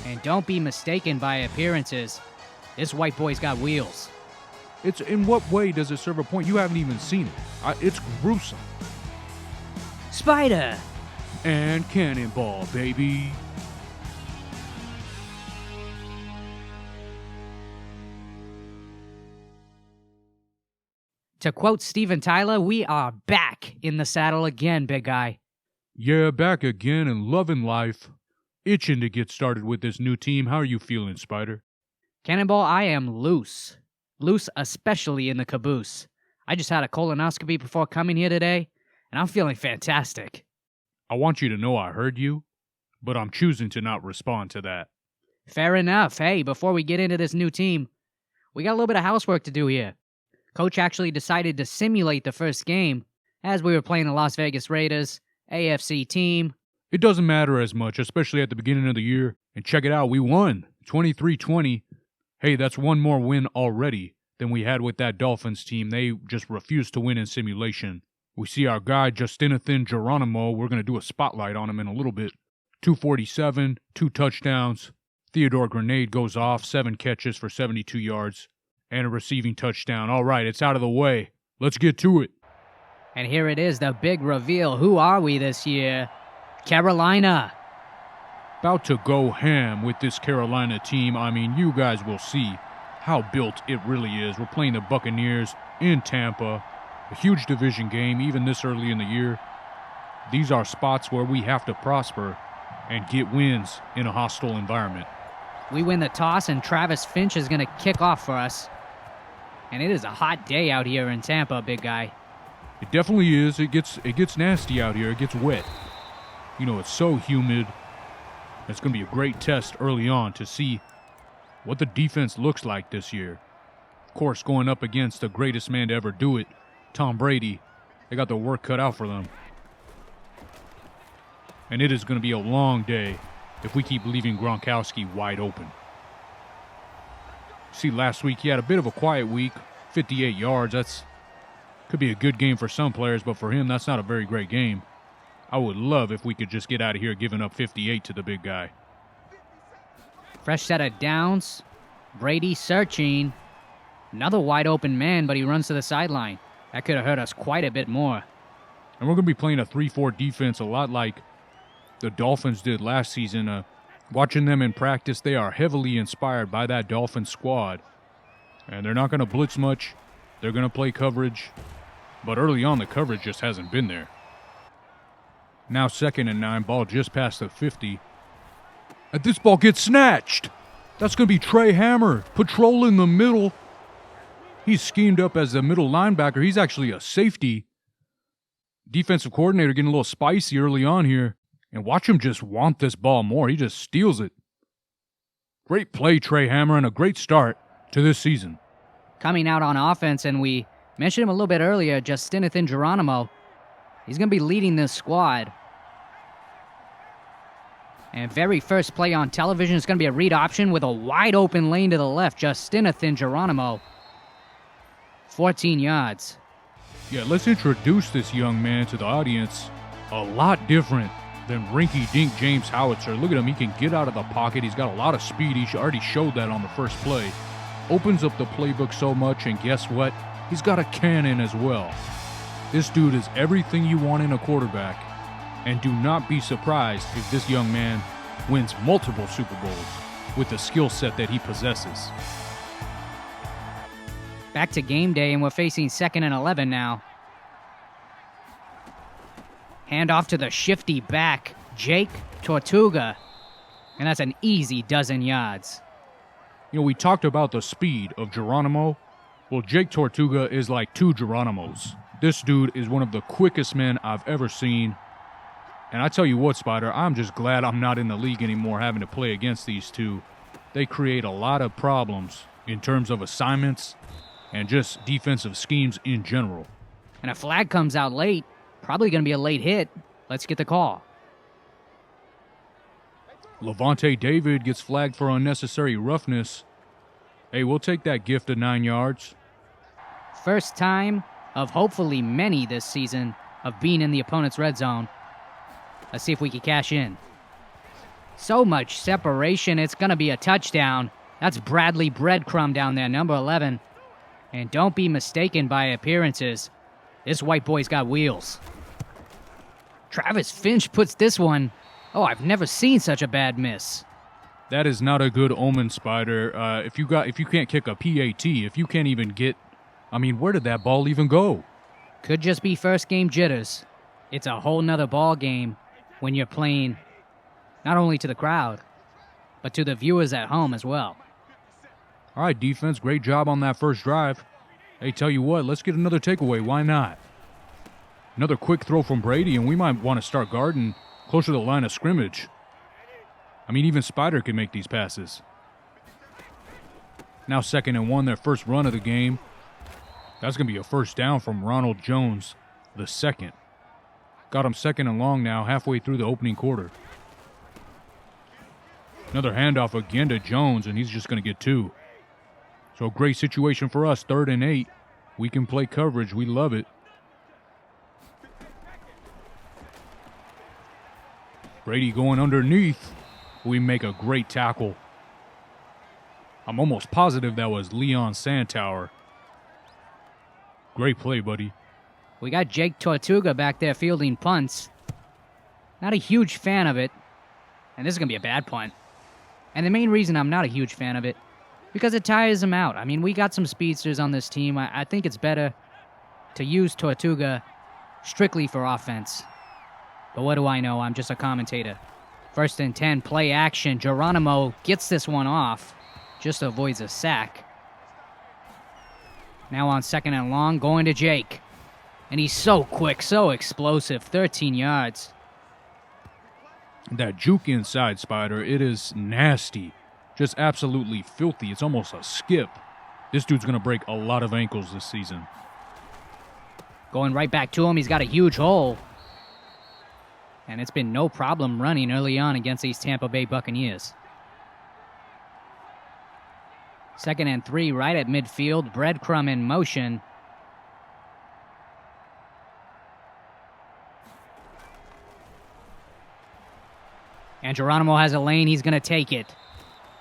And don't be mistaken by appearances. This white boy's got wheels. It's in what way does it serve a point? You haven't even seen it. It's gruesome. Spyder and Cannonball, baby. To quote Steven Tyler, we are back in the saddle again, big guy. Yeah, back again and loving life. Itching to get started with this new team. How are you feeling, Spyder? Cannonball, I am loose. Loose especially in the caboose. I just had a colonoscopy before coming here today, and I'm feeling fantastic. I want you to know I heard you, but I'm choosing to not respond to that. Fair enough. Hey, before we get into this new team, we got a little bit of housework to do here. Coach actually decided to simulate the first game as we were playing the Las Vegas Raiders, AFC team. It doesn't matter as much, especially at the beginning of the year. And check it out, we won 23-20. Hey, that's one more win already than we had with that Dolphins team. They just refused to win in simulation. We see our guy, Justinathan Geronimo. We're going to do a spotlight on him in a little bit. 247, 2 touchdowns. Theodore Grenade goes off, 7 catches for 72 yards. And a receiving touchdown. All right, it's out of the way. Let's get to it. And here it is, the big reveal. Who are we this year? Carolina. About to go ham with this Carolina team. I mean, you guys will see how built it really is. We're playing the Buccaneers in Tampa. A huge division game, even this early in the year. These are spots where we have to prosper and get wins in a hostile environment. We win the toss, and Travis Finch is going to kick off for us. And it is a hot day out here in Tampa, big guy. It definitely is. It gets nasty out here. It gets wet. You know, it's so humid. It's going to be a great test early on to see what the defense looks like this year. Of course, going up against the greatest man to ever do it, Tom Brady. They got their work cut out for them. And it is going to be a long day if we keep leaving Gronkowski wide open. See, last week he had a bit of a quiet week, 58 yards. That's could be a good game for some players, but for him, that's not a very great game. I would love if we could just get out of here giving up 58 to the big guy. Fresh set of downs. Brady searching. Another wide open man, but he runs to the sideline. That could have hurt us quite a bit more. And we're going to be playing a 3-4 defense a lot like the Dolphins did last season. Watching them in practice, they are heavily inspired by that Dolphins squad. And they're not going to blitz much. They're going to play coverage. But early on, the coverage just hasn't been there. Now 2nd and 9, ball just past the 50. And this ball gets snatched. That's going to be Trey Hammer, patrolling the middle. He's schemed up as the middle linebacker. He's actually a safety. Defensive coordinator getting a little spicy early on here. And watch him just want this ball more. He just steals it. Great play, Trey Hammer, and a great start to this season. Coming out on offense, and we mentioned him a little bit earlier, Justinathan Geronimo. He's going to be leading this squad. And very first play on television is going to be a read option with a wide open lane to the left. Justinathan Geronimo. 14 yards. Yeah, let's introduce this young man to the audience. A lot different than rinky-dink James Howitzer. Look at him. He can get out of the pocket. He's got a lot of speed. He already showed that on the first play. Opens up the playbook so much, and guess what? He's got a cannon as well. This dude is everything you want in a quarterback. And do not be surprised if this young man wins multiple Super Bowls with the skill set that he possesses. Back to game day, and we're facing 2nd and 11 now. Hand off to the shifty back, Jake Tortuga. And that's an easy 12 yards. You know, we talked about the speed of Geronimo. Well, Jake Tortuga is like 2 Geronimos. This dude is one of the quickest men I've ever seen. And I tell you what, Spyder, I'm just glad I'm not in the league anymore having to play against these two. They create a lot of problems in terms of assignments and just defensive schemes in general. And a flag comes out late. Probably going to be a late hit. Let's get the call. Levante David gets flagged for unnecessary roughness. Hey, we'll take that gift of 9 yards. First time of hopefully many this season of being in the opponent's red zone. Let's see if we can cash in. So much separation, it's going to be a touchdown. That's Bradley Breadcrumb down there, number 11. And don't be mistaken by appearances. This white boy's got wheels. Travis Finch puts this one. Oh, I've never seen such a bad miss. That is not a good omen, Spider. If you can't kick a PAT, if you can't even get... I mean, where did that ball even go? Could just be first game jitters. It's a whole nother ball game when you're playing not only to the crowd, but to the viewers at home as well. All right, defense, great job on that first drive. Hey, tell you what, let's get another takeaway. Why not? Another quick throw from Brady, and we might want to start guarding closer to the line of scrimmage. I mean, even Spyder can make these passes. Now 2nd and 1, their first run of the game. That's going to be a first down from Ronald Jones, the second. Got him 2nd and long now, halfway through the opening quarter. Another handoff again to Jones, and he's just going to get 2. So great situation for us, 3rd and 8. We can play coverage. We love it. Brady going underneath. We make a great tackle. I'm almost positive that was Leon Santower. Great play, buddy. We got Jake Tortuga back there fielding punts. Not a huge fan of it. And this is going to be a bad punt. And the main reason I'm not a huge fan of it, because it tires him out. I mean, we got some speedsters on this team. I think it's better to use Tortuga strictly for offense. But what do I know? I'm just a commentator. 1st and 10, play action. Geronimo gets this one off. Just avoids a sack. Now on 2nd and long, going to Jake. And he's so quick, so explosive. 13 yards. That juke inside, Spider, it is nasty. Just absolutely filthy. It's almost a skip. This dude's going to break a lot of ankles this season. Going right back to him. He's got a huge hole. And it's been no problem running early on against these Tampa Bay Buccaneers. 2nd and 3 right at midfield. Breadcrumb in motion. And Geronimo has a lane. He's going to take it.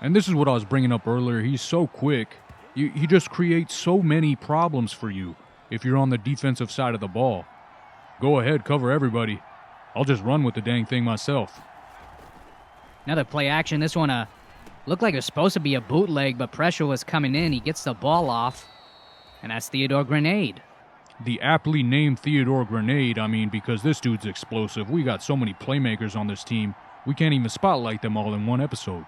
And this is what I was bringing up earlier. He's so quick. He just creates so many problems for you if you're on the defensive side of the ball. Go ahead, cover everybody. I'll just run with the dang thing myself. Another play action. This one looked like it was supposed to be a bootleg, but pressure was coming in. He gets the ball off, and that's Theodore Grenade. The aptly named Theodore Grenade, I mean, because this dude's explosive. We got so many playmakers on this team, we can't even spotlight them all in one episode.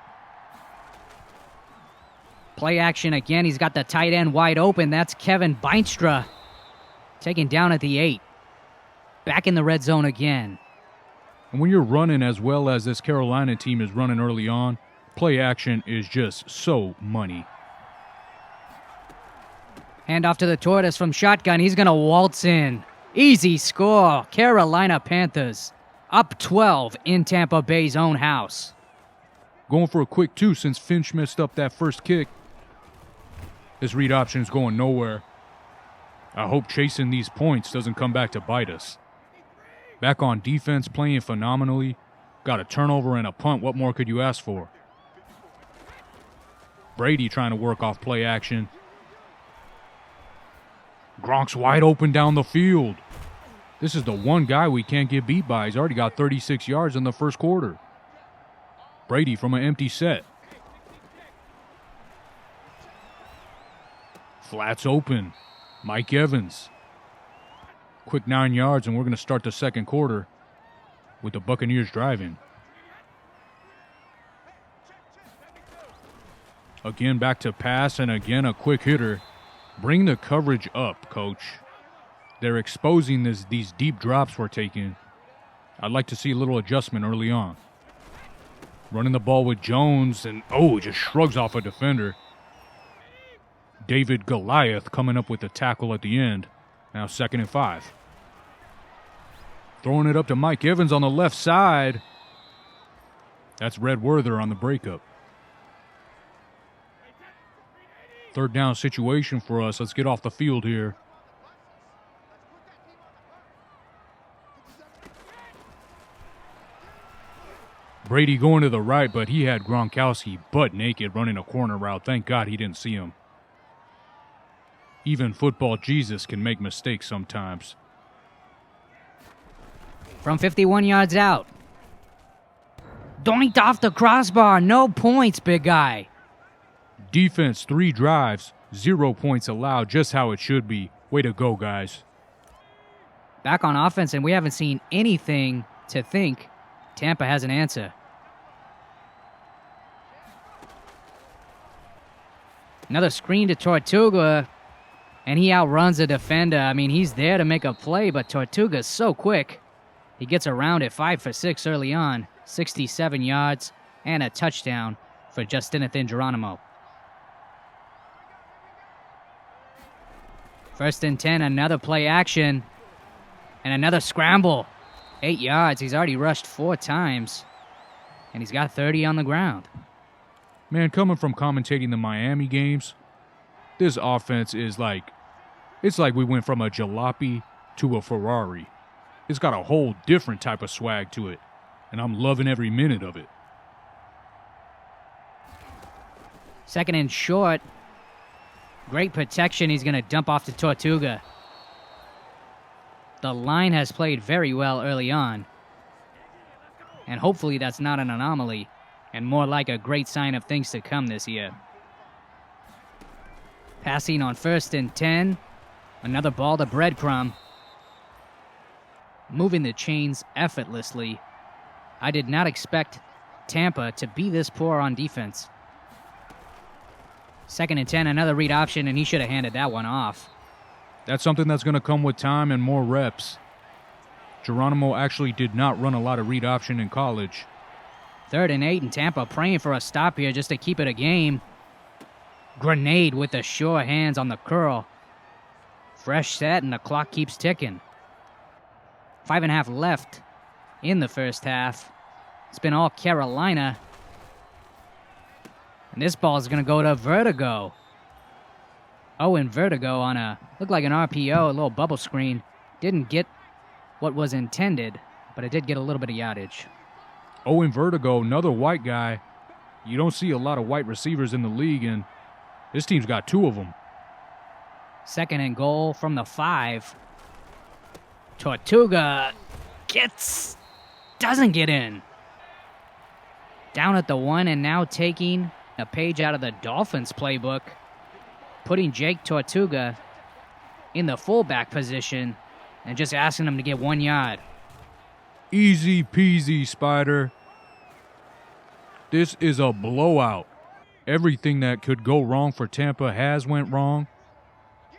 Play action again. He's got the tight end wide open. That's Kevin Beinstra taken down at the 8. Back in the red zone again. And when you're running as well as this Carolina team is running early on, play action is just so money. Hand off to the Tortoise from shotgun. He's going to waltz in. Easy score. Carolina Panthers up 12 in Tampa Bay's own house. Going for a quick 2 since Finch messed up that first kick. This read option is going nowhere. I hope chasing these points doesn't come back to bite us. Back on defense, playing phenomenally. Got a turnover and a punt. What more could you ask for? Brady trying to work off play action. Gronk's wide open down the field. This is the one guy we can't get beat by. He's already got 36 yards in the first quarter. Brady from an empty set. Flats open. Mike Evans. Quick 9 yards, and we're going to start the second quarter with the Buccaneers driving. Again, back to pass, and again, a quick hitter. Bring the coverage up, coach. They're exposing these deep drops we're taking. I'd like to see a little adjustment early on. Running the ball with Jones, and he just shrugs off a defender. David Goliath coming up with the tackle at the end. Now 2nd and 5. Throwing it up to Mike Evans on the left side. That's Red Werther on the breakup. 3rd down situation for us. Let's get off the field here. Brady going to the right, but he had Gronkowski butt naked running a corner route. Thank God he didn't see him. Even football Jesus can make mistakes sometimes. From 51 yards out. Doinked off the crossbar. No points, big guy. Defense, 3 drives, 0 points allowed, just how it should be. Way to go, guys. Back on offense, and we haven't seen anything to think Tampa has an answer. Another screen to Tortuga, and he outruns a defender. I mean, he's there to make a play, but Tortuga's so quick. He gets around it 5 for 6 early on, 67 yards, and a touchdown for Justinathan Geronimo. 1st and 10, another play action, and another scramble. 8 yards. He's already rushed 4 times, and he's got 30 on the ground. Man, coming from commentating the Miami games, this offense is it's like we went from a jalopy to a Ferrari. It's got a whole different type of swag to it, and I'm loving every minute of it. 2nd and short. Great protection. He's going to dump off to Tortuga. The line has played very well early on, and hopefully that's not an anomaly and more like a great sign of things to come this year. Passing on 1st and 10. Another ball to Breadcrumb. Moving the chains effortlessly. I did not expect Tampa to be this poor on defense. 2nd and 10, another read option, and he should have handed that one off. That's something that's going to come with time and more reps. Geronimo actually did not run a lot of read option in college. 3rd and 8, and Tampa praying for a stop here just to keep it a game. Grenade with the sure hands on the curl. Fresh set, and the clock keeps ticking. 5.5 left in the first half. It's been all Carolina. And this ball is going to go to Vertigo. And Vertigo on looked like an RPO, a little bubble screen. Didn't get what was intended, but it did get a little bit of yardage. Vertigo, another white guy. You don't see a lot of white receivers in the league, and this team's got 2 of them. 2nd and goal from the 5. Tortuga doesn't get in. Down at the 1, and now taking a page out of the Dolphins playbook, putting Jake Tortuga in the fullback position and just asking him to get 1 yard. Easy peasy, Spyder. This is a blowout. Everything that could go wrong for Tampa has went wrong,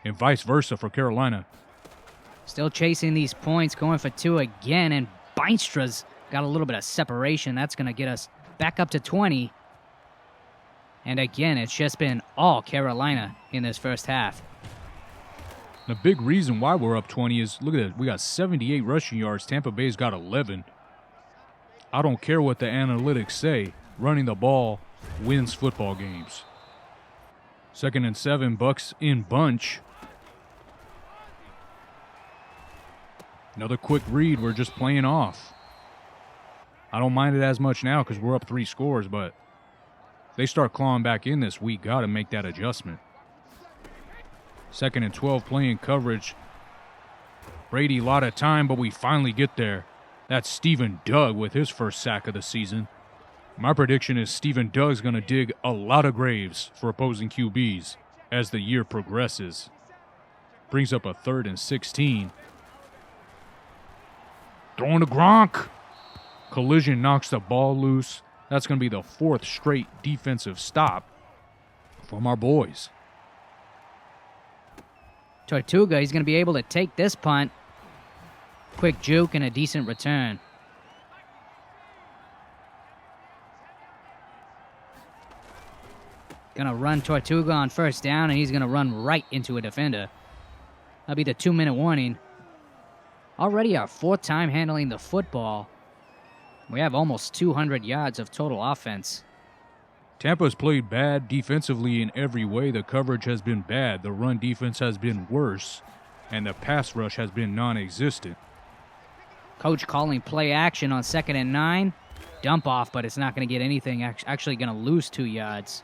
and vice versa for Carolina. Still chasing these points, going for 2 again, and Beinstra's got a little bit of separation. That's going to get us back up to 20. And again, it's just been all Carolina in this first half. The big reason why we're up 20 is, look at it, we got 78 rushing yards. Tampa Bay's got 11. I don't care what the analytics say. Running the ball wins football games. 2nd and 7, Bucks in bunch. Another quick read. We're just playing off. I don't mind it as much now because we're up 3 scores, but if they start clawing back in this, we got to make that adjustment. 2nd and 12, playing coverage. Brady, a lot of time, but we finally get there. That's Stephen Doug with his first sack of the season. My prediction is Stephen Doug's going to dig a lot of graves for opposing QBs as the year progresses. Brings up a 3rd and 16. Throwing to Gronk. Collision knocks the ball loose. That's going to be the 4th straight defensive stop from our boys. Tortuga, he's going to be able to take this punt. Quick juke and a decent return. Going to run Tortuga on 1st down, and he's going to run right into a defender. That'll be the 2-minute warning. Already our 4th time handling the football. We have almost 200 yards of total offense. Tampa's played bad defensively in every way. The coverage has been bad. The run defense has been worse. And the pass rush has been non-existent. Coach calling play action on 2nd and 9. dump off, but it's not going to get anything. Actually going to lose 2 yards.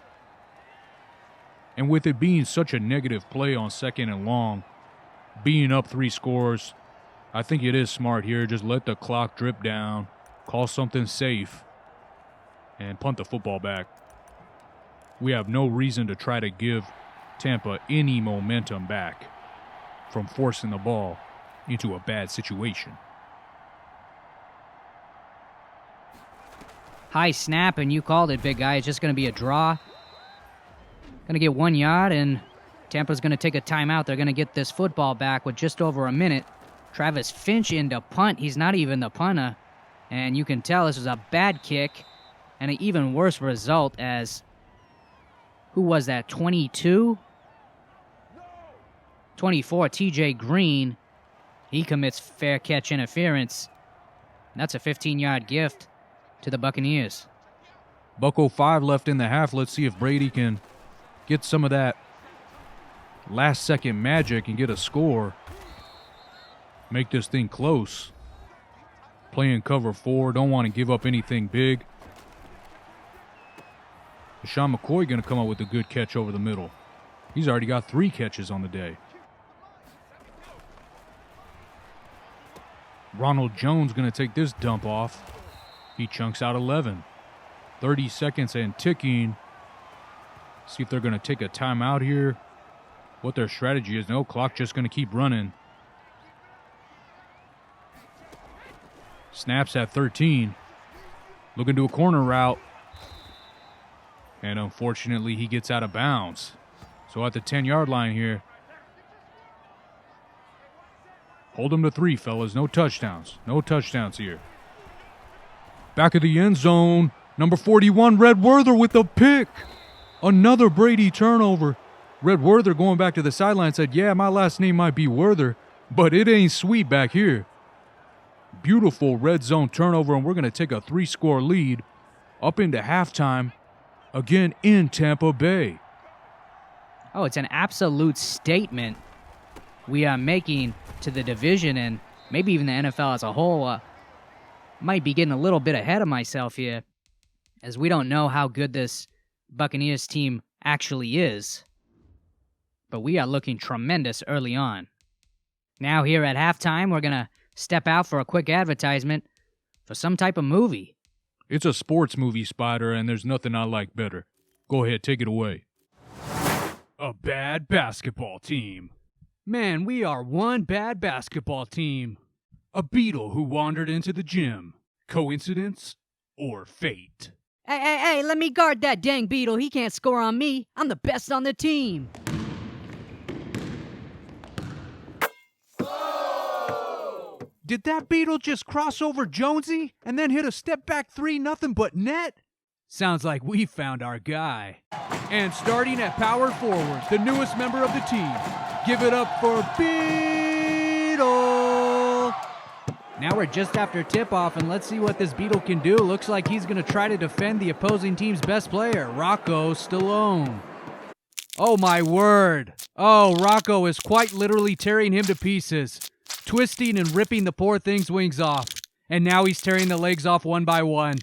And with it being such a negative play on 2nd and long, being up 3 scores, I think it is smart here. Just let the clock drip down, call something safe, and punt the football back. We have no reason to try to give Tampa any momentum back from forcing the ball into a bad situation. High snap, and you called it, big guy. It's just going to be a draw. Going to get 1 yard, and Tampa's going to take a timeout. They're going to get this football back with just over a minute. Travis Finch into punt. He's not even the punter. And you can tell this was a bad kick and an even worse result as... Who was that? 22? 24, TJ Green. He commits fair catch interference. That's a 15-yard gift to the Buccaneers. Bucko 5 left in the half. Let's see if Brady can get some of that last-second magic and get a score. Make this thing close. Playing cover 4. Don't want to give up anything big. Sean McCoy going to come up with a good catch over the middle. He's already got 3 catches on the day. Ronald Jones going to take this dump off. He chunks out 11. 30 seconds and ticking. See if they're going to take a timeout here. What their strategy is. No, clock just going to keep running. Snaps at 13. Looking to a corner route. And unfortunately, he gets out of bounds. So at the 10-yard line here. Hold him to 3, fellas. No touchdowns. No touchdowns here. Back of the end zone. Number 41, Red Werther with the pick. Another Brady turnover. Red Werther going back to the sideline said, yeah, my last name might be Werther, but it ain't sweet back here. Beautiful red zone turnover, and we're going to take a 3-score lead up into halftime, again in Tampa Bay. Oh, it's an absolute statement we are making to the division and maybe even the NFL as a whole. Might be getting a little bit ahead of myself here, as we don't know how good this Buccaneers team actually is. But we are looking tremendous early on. Now here at halftime, we're going to step out for a quick advertisement for some type of movie. It's a sports movie, Spyder, and there's nothing I like better. Go ahead, take it away. A bad basketball team. Man, we are one bad basketball team. A beetle who wandered into the gym. Coincidence or fate? Hey, let me guard that dang beetle. He can't score on me. I'm the best on the team. Did that beetle just cross over Jonesy and then hit a step-back 3 nothing but net? Sounds like we found our guy. And starting at power forward, the newest member of the team. Give it up for Beetle! Now we're just after tip-off, and let's see what this Beetle can do. Looks like he's going to try to defend the opposing team's best player, Rocco Stallone. Oh, my word. Oh, Rocco is quite literally tearing him to pieces. Twisting and ripping the poor thing's wings off. And now he's tearing the legs off one by one.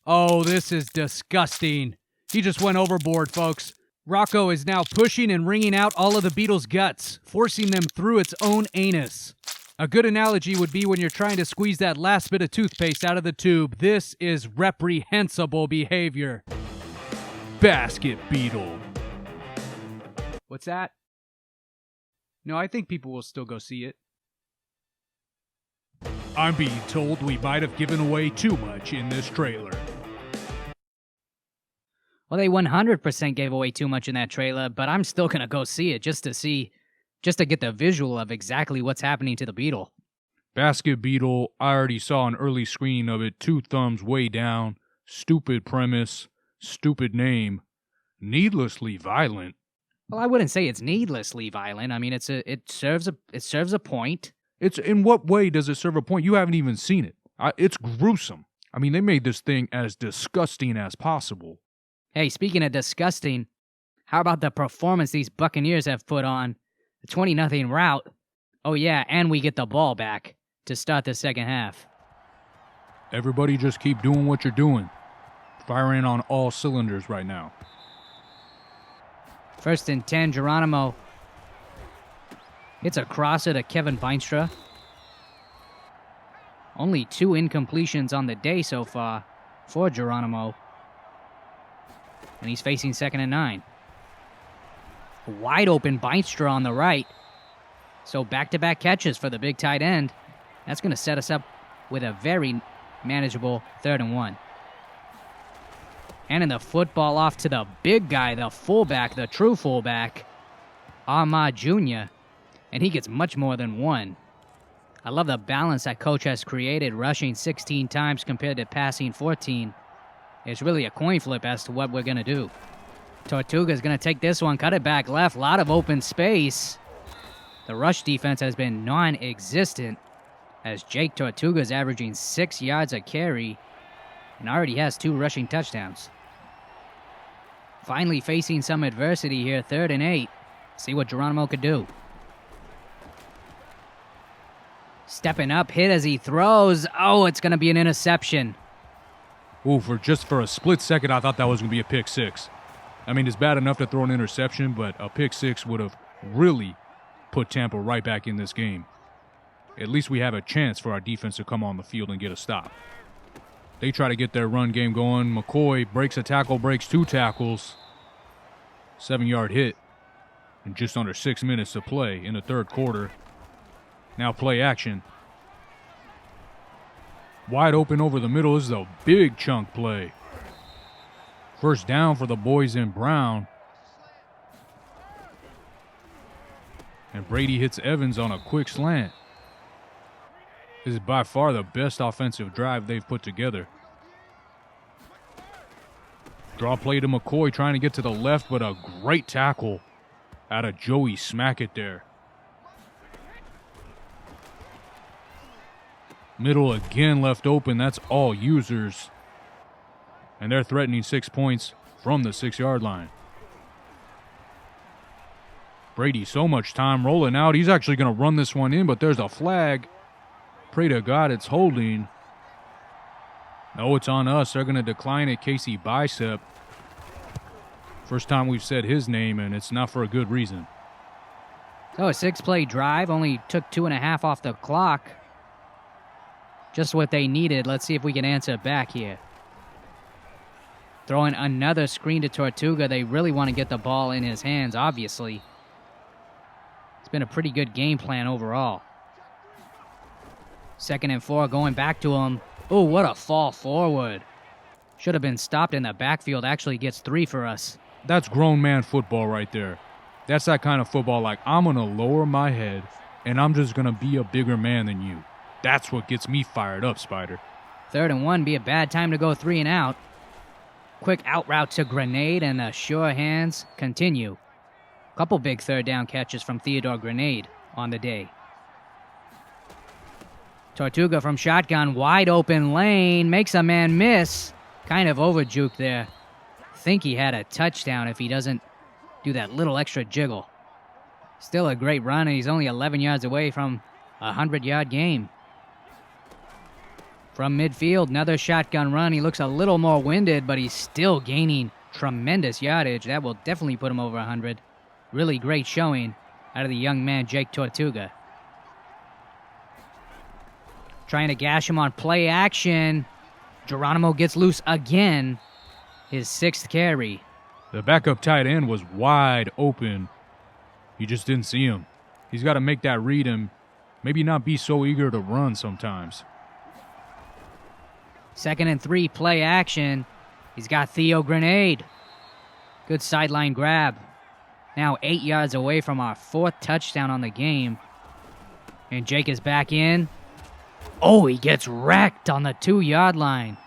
Oh, this is disgusting. He just went overboard, folks. Rocco is now pushing and wringing out all of the beetle's guts, forcing them through its own anus. A good analogy would be when you're trying to squeeze that last bit of toothpaste out of the tube. This is reprehensible behavior. Basket beetle. What's that? No, I think people will still go see it. I'm being told we might have given away too much in this trailer. Well, they 100% gave away too much in that trailer, but I'm still going to go see it just to get the visual of exactly what's happening to the beetle. Basket beetle, I already saw an early screening of it. 2 thumbs way down. Stupid premise. Stupid name. Needlessly violent. Well, I wouldn't say it's needlessly violent. I mean, it serves a point. It's in what way does it serve a point? You haven't even seen it. It's gruesome. I mean, they made this thing as disgusting as possible. Hey, speaking of disgusting, how about the performance these Buccaneers have put on? The 20-0 rout. Oh yeah, and we get the ball back to start the second half. Everybody just keep doing what you're doing. Firing on all cylinders right now. 1st and 10, Geronimo. It's a crosser to Kevin Beinstra. Only 2 incompletions on the day so far for Geronimo. And he's facing 2nd and 9. Wide open Beinstra on the right. So back-to-back catches for the big tight end. That's going to set us up with a very manageable 3rd and 1. Handing the football off to the big guy, the fullback, the true fullback, Ahmad Jr., and he gets much more than 1. I love the balance that coach has created, rushing 16 times compared to passing 14. It's really a coin flip as to what we're going to do. Tortuga's going to take this one, cut it back left, a lot of open space. The rush defense has been non-existent as Jake Tortuga's averaging 6 yards a carry and already has 2 rushing touchdowns. Finally facing some adversity here, 3rd and 8. See what Geronimo could do. Stepping up, hit as he throws. Oh, it's going to be an interception. Ooh, for a split second, I thought that was going to be a pick 6. I mean, it's bad enough to throw an interception, but a pick 6 would have really put Tampa right back in this game. At least we have a chance for our defense to come on the field and get a stop. They try to get their run game going. McCoy breaks a tackle, breaks 2 tackles. 7-yard hit in just under 6 minutes to play in the 3rd quarter. Now play action. Wide open over the middle. This is a big chunk play. 1st down for the boys in brown. And Brady hits Evans on a quick slant. This is by far the best offensive drive they've put together. Draw play to McCoy, trying to get to the left, but a great tackle out of Joey Smackett there. Middle again left open. That's all users. And they're threatening 6 points from the 6-yard line. Brady, so much time rolling out. He's actually going to run this one in, but there's a flag. Pray to God it's holding. No, it's on us. They're going to decline it. Casey Bicep. First time we've said his name, and it's not for a good reason. So a 6-play drive, only took 2.5 off the clock. Just what they needed. Let's see if we can answer back here. Throwing another screen to Tortuga. They really want to get the ball in his hands, obviously. It's been a pretty good game plan overall. 2nd and 4, going back to him. Oh, what a fall forward. Should have been stopped in the backfield. Actually gets 3 for us. That's grown man football right there. That's that kind of football like, I'm going to lower my head, and I'm just going to be a bigger man than you. That's what gets me fired up, Spyder. 3rd and 1, be a bad time to go 3 and out. Quick out route to Grenade, and the sure hands continue. Couple big 3rd down catches from Theodore Grenade on the day. Tortuga from shotgun, wide open lane, makes a man miss. Kind of over-juked there. Think he had a touchdown if he doesn't do that little extra jiggle. Still a great run, and he's only 11 yards away from a 100-yard game. From midfield, another shotgun run. He looks a little more winded, but he's still gaining tremendous yardage. That will definitely put him over 100. Really great showing out of the young man, Jake Tortuga. Trying to gash him on play action. Geronimo gets loose again. His 6th carry. The backup tight end was wide open. You just didn't see him. He's got to make that read and maybe not be so eager to run sometimes. 2nd and 3, play action. He's got Theo Grenade. Good sideline grab. Now 8 yards away from our 4th touchdown on the game. And Jake is back in. Oh, he gets wrecked on the 2-yard line.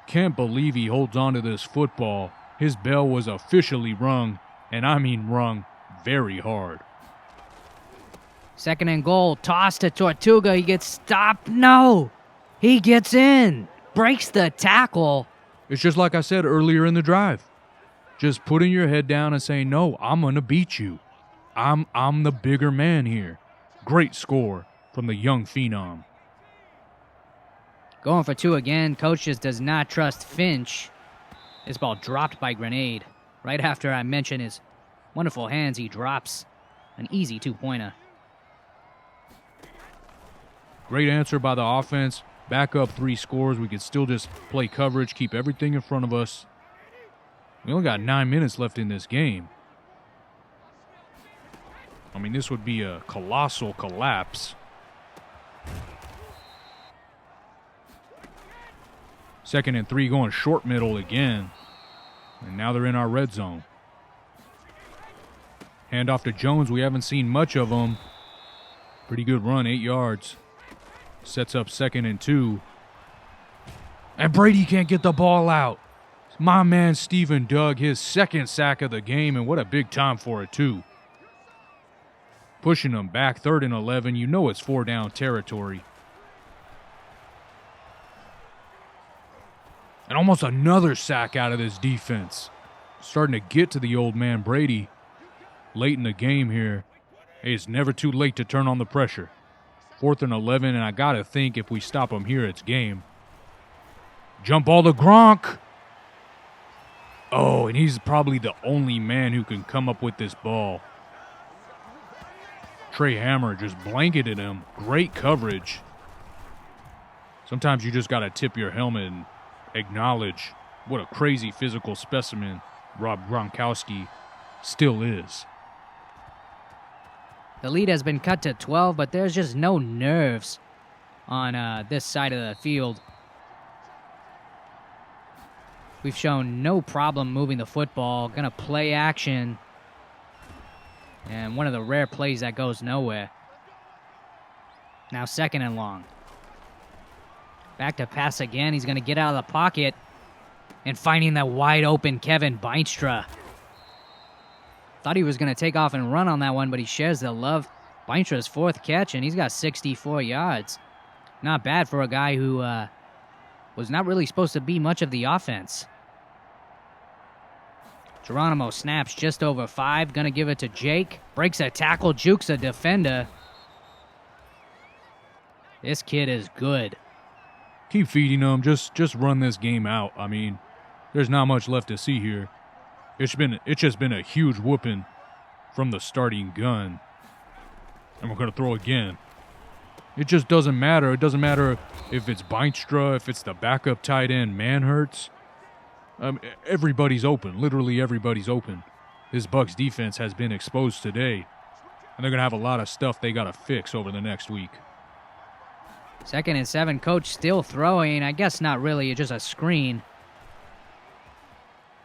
Can't believe he holds on to this football. His bell was officially rung, and I mean rung very hard. 2nd and goal, toss to Tortuga. He gets stopped. No, he gets in. Breaks the tackle. It's just like I said earlier in the drive. Just putting your head down and saying, no, I'm going to beat you. I'm the bigger man here. Great score from the young phenom. Going for 2 again. Coach just does not trust Finch. This ball dropped by Grenade. Right after I mention his wonderful hands, he drops an easy 2-pointer. Great answer by the offense. Back up 3 scores. We could still just play coverage, keep everything in front of us. We only got 9 minutes left in this game. I mean, this would be a colossal collapse. Second and 3 going short middle again. And now they're in our red zone. Hand off to Jones. We haven't seen much of him. Pretty good run, 8 yards. Sets up 2nd and 2. And Brady can't get the ball out. My man Steven dug his 2nd sack of the game, and what a big time for it, too. Pushing them back, 3rd and 11. You know it's 4-down territory. And almost another sack out of this defense. Starting to get to the old man Brady late in the game here. Hey, it's never too late to turn on the pressure. 4th and 11, and I got to think if we stop him here, it's game. Jump ball to Gronk. Oh, and he's probably the only man who can come up with this ball. Trey Hammer just blanketed him. Great coverage. Sometimes you just got to tip your helmet and acknowledge what a crazy physical specimen Rob Gronkowski still is. The lead has been cut to 12, but there's just no nerves on this side of the field. We've shown no problem moving the football. Gonna play action. And one of the rare plays that goes nowhere. Now 2nd and long. Back to pass again. He's gonna get out of the pocket. And finding that wide open Kevin Beinstra. Thought he was going to take off and run on that one, but he shares the love. Beinstra's 4th catch, and he's got 64 yards. Not bad for a guy who was not really supposed to be much of the offense. Geronimo snaps just over 5. Going to give it to Jake. Breaks a tackle, jukes a defender. This kid is good. Keep feeding him. Just run this game out. I mean, there's not much left to see here. It's just been a huge whooping from the starting gun. And we're going to throw again. It just doesn't matter. It doesn't matter if it's Beinstra, if it's the backup tight end, Manhertz. Everybody's open. Literally everybody's open. This Bucs defense has been exposed today. And they're going to have a lot of stuff they got to fix over the next week. 2nd and 7. Coach still throwing. I guess not really. It's just a screen.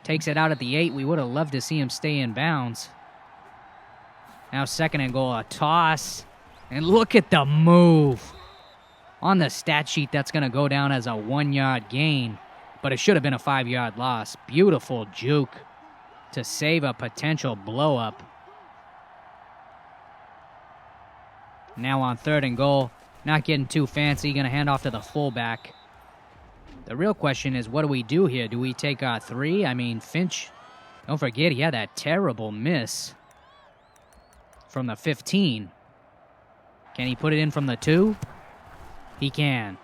Takes it out at the 8. We would have loved to see him stay in bounds. Now 2nd and goal, a toss. And look at the move. On the stat sheet, that's going to go down as a 1-yard gain. But it should have been a 5-yard loss. Beautiful juke to save a potential blow-up. Now on 3rd and goal. Not getting too fancy. Going to hand off to the fullback. The real question is, what do we do here? Do we take 3? I mean, Finch, don't forget, he had that terrible miss from the 15. Can he put it in from the 2? He can.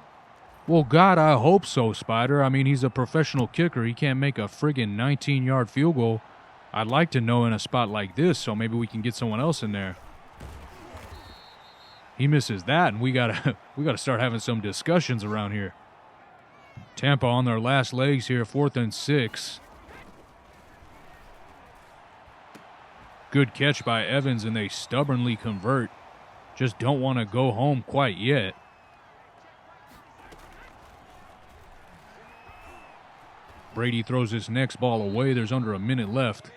Well, God, I hope so, Spyder. I mean, he's a professional kicker. He can't make a friggin' 19-yard field goal. I'd like to know in a spot like this, so maybe we can get someone else in there. He misses that, and we gotta start having some discussions around here. Tampa on their last legs here, 4th and 6. Good catch by Evans, and they stubbornly convert. Just don't want to go home quite yet. Brady throws this next ball away. There's under a minute left.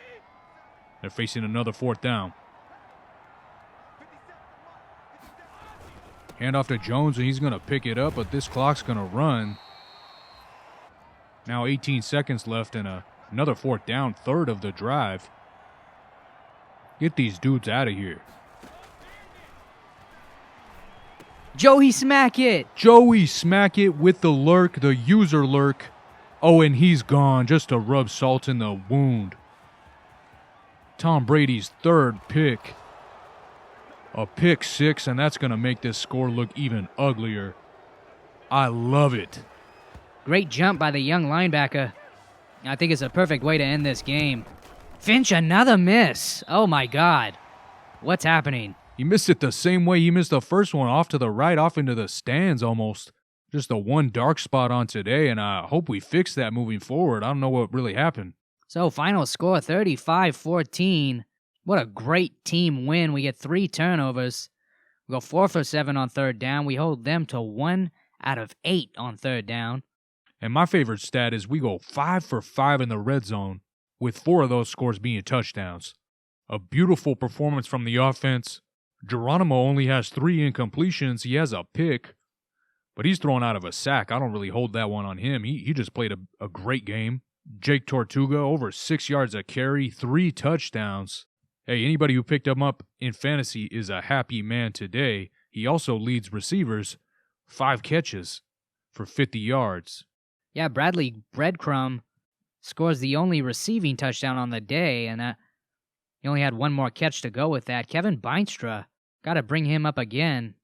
They're facing another 4th down. Hand off to Jones, and he's going to pick it up, but this clock's going to run. Now 18 seconds left and another 4th down, 3rd of the drive. Get these dudes out of here. Joey smack it. Joey smack it with the lurk, the user lurk. Oh, and he's gone just to rub salt in the wound. Tom Brady's 3rd pick. A pick 6, and that's going to make this score look even uglier. I love it. Great jump by the young linebacker. I think it's a perfect way to end this game. Finch, another miss. Oh my God. What's happening? He missed it the same way he missed the first one, off to the right, off into the stands almost. Just the one dark spot on today, and I hope we fix that moving forward. I don't know what really happened. So final score 35-14. What a great team win. We get 3 turnovers. We go 4 for 7 on third down. We hold them to 1 out of 8 on third down. And my favorite stat is we go 5 for 5 in the red zone, with 4 of those scores being touchdowns. A beautiful performance from the offense. Geronimo only has 3 incompletions. He has a pick, but he's thrown out of a sack. I don't really hold that one on him. He just played a great game. Jake Tortuga, over 6 yards a carry, 3 touchdowns. Hey, anybody who picked him up in fantasy is a happy man today. He also leads receivers, 5 catches for 50 yards. Yeah, Bradley Breadcrumb scores the only receiving touchdown on the day, and he only had 1 more catch to go with that. Kevin Beinstra, got to bring him up again.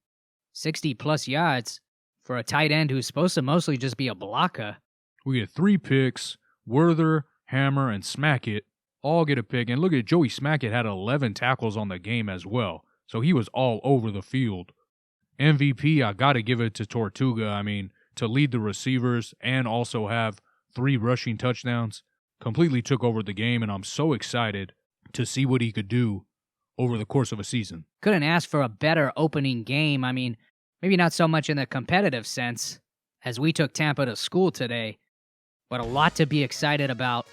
60-plus yards for a tight end who's supposed to mostly just be a blocker. We get 3 picks. Werther, Hammer, and Smackett all get a pick. And look at Joey Smackett had 11 tackles on the game as well. So he was all over the field. MVP, I got to give it to Tortuga. I mean, to lead the receivers and also have 3 rushing touchdowns, completely took over the game, and I'm so excited to see what he could do over the course of a season. Couldn't ask for a better opening game. I mean, maybe not so much in the competitive sense, as we took Tampa to school today, but a lot to be excited about.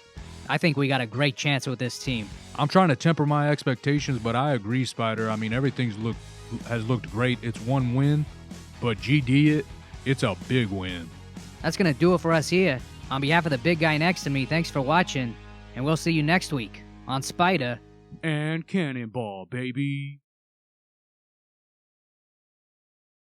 I think we got a great chance with this team. I'm trying to temper my expectations, but I agree, Spider. I mean, everything's has looked great. It's 1 win, but GD it's a big win. That's going to do it for us here. On behalf of the big guy next to me, thanks for watching, and we'll see you next week on Spyder and Cannonball, baby.